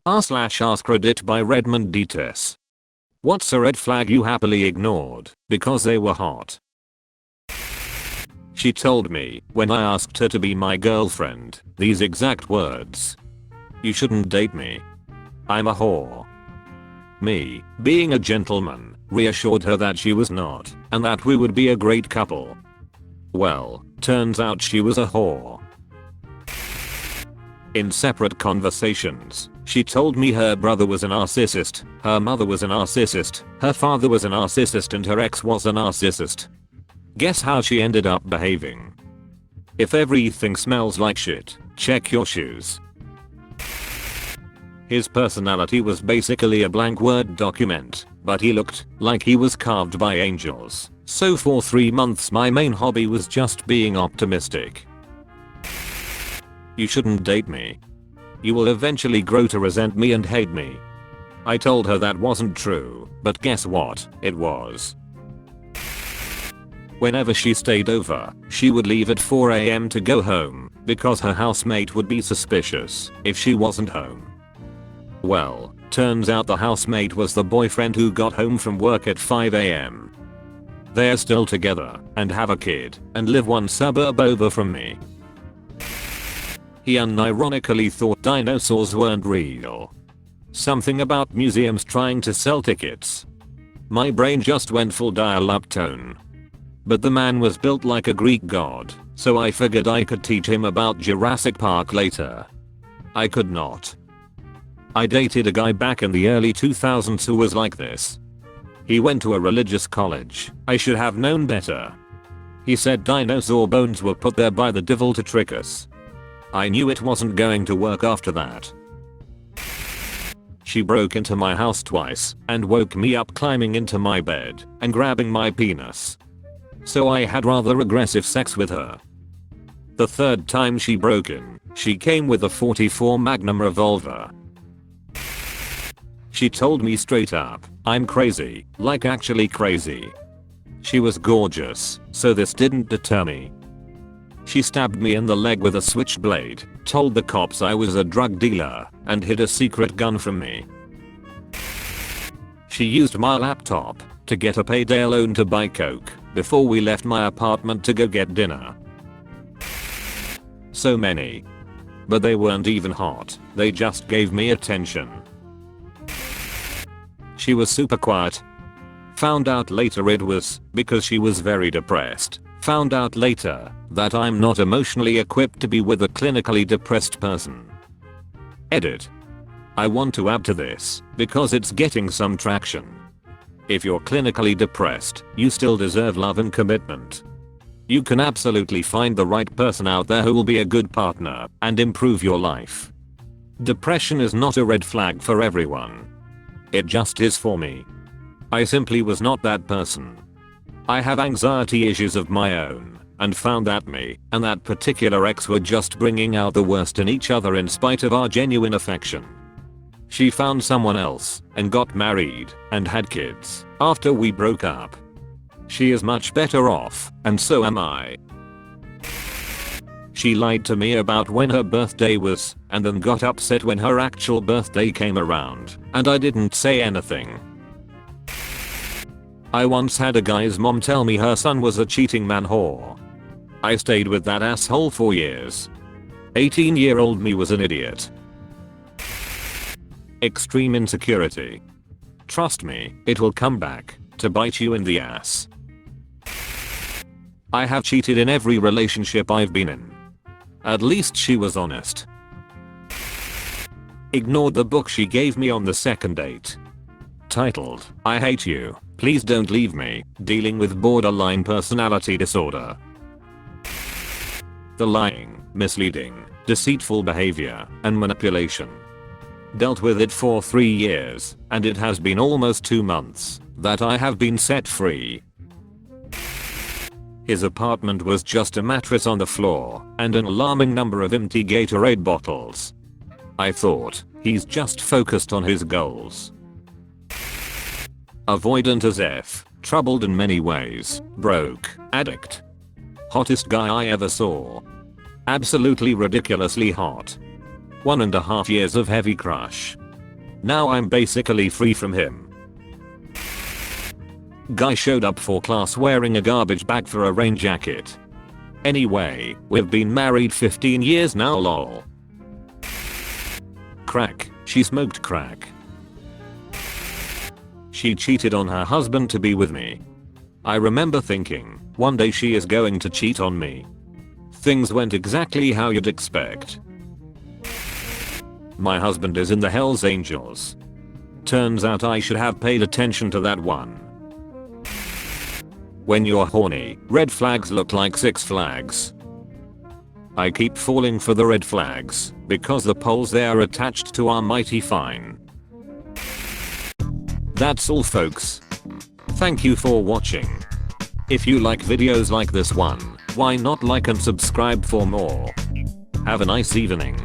r/AskReddit by Redmond Dts. What's a red flag you happily ignored because they were hot? She told me, when I asked her to be my girlfriend, these exact words. "You shouldn't date me. I'm a whore." Me, being a gentleman, reassured her that she was not, and that we would be a great couple. Well, turns out she was a whore. In separate conversations, she told me her brother was a narcissist, her mother was a narcissist, her father was a narcissist, and her ex was a narcissist. Guess how she ended up behaving? If everything smells like shit, check your shoes. His personality was basically a blank Word document, but he looked like he was carved by angels. So for 3 months my main hobby was just being optimistic. "You shouldn't date me. You will eventually grow to resent me and hate me." I told her that wasn't true, but guess what? It was. Whenever she stayed over, she would leave at 4 AM to go home, because her housemate would be suspicious if she wasn't home. Well, turns out the housemate was the boyfriend who got home from work at 5 AM. They're still together, and have a kid, and live one suburb over from me. He unironically thought dinosaurs weren't real. Something about museums trying to sell tickets. My brain just went full dial-up tone. But the man was built like a Greek god, so I figured I could teach him about Jurassic Park later. I could not. I dated a guy back in the early 2000s who was like this. He went to a religious college. I should have known better. He said dinosaur bones were put there by the devil to trick us. I knew it wasn't going to work after that. She broke into my house twice and woke me up climbing into my bed and grabbing my penis. So I had rather aggressive sex with her. The third time she broke in, she came with a .44 Magnum revolver. She told me straight up, "I'm crazy, like actually crazy." She was gorgeous, so this didn't deter me. She stabbed me in the leg with a switchblade, told the cops I was a drug dealer, and hid a secret gun from me. She used my laptop to get a payday loan to buy coke before we left my apartment to go get dinner. So many. But they weren't even hot, they just gave me attention. She was super quiet. Found out later it was because she was very depressed. Found out later that I'm not emotionally equipped to be with a clinically depressed person. Edit. I want to add to this because it's getting some traction. If you're clinically depressed, you still deserve love and commitment. You can absolutely find the right person out there who will be a good partner and improve your life. Depression is not a red flag for everyone. It just is for me. I simply was not that person. I have anxiety issues of my own, and found that me and that particular ex were just bringing out the worst in each other in spite of our genuine affection. She found someone else and got married and had kids after we broke up. She is much better off, and so am I. She lied to me about when her birthday was and then got upset when her actual birthday came around, and I didn't say anything. I once had a guy's mom tell me her son was a cheating man whore. I stayed with that asshole for years. 18-year-old me was an idiot. Extreme insecurity. Trust me, it will come back to bite you in the ass. I have cheated in every relationship I've been in. At least she was honest. Ignored the book she gave me on the second date. Titled, "I Hate You, Please Don't Leave Me, Dealing with Borderline Personality Disorder." The lying, misleading, deceitful behavior, and manipulation. Dealt with it for 3 years, and it has been almost 2 months that I have been set free. His apartment was just a mattress on the floor and an alarming number of empty Gatorade bottles. I thought, he's just focused on his goals. Avoidant as F, troubled in many ways, broke, addict. Hottest guy I ever saw. Absolutely ridiculously hot. 1.5 years of heavy crush. Now I'm basically free from him. Guy showed up for class wearing a garbage bag for a rain jacket. Anyway, we've been married 15 years now lol. Crack, she smoked crack. She cheated on her husband to be with me. I remember thinking, one day she is going to cheat on me. Things went exactly how you'd expect. My husband is in the Hells Angels. Turns out I should have paid attention to that one. When you're horny, red flags look like Six Flags. I keep falling for the red flags because the poles they are attached to are mighty fine. That's all folks. Thank you for watching. If you like videos like this one, why not like and subscribe for more. Have a nice evening.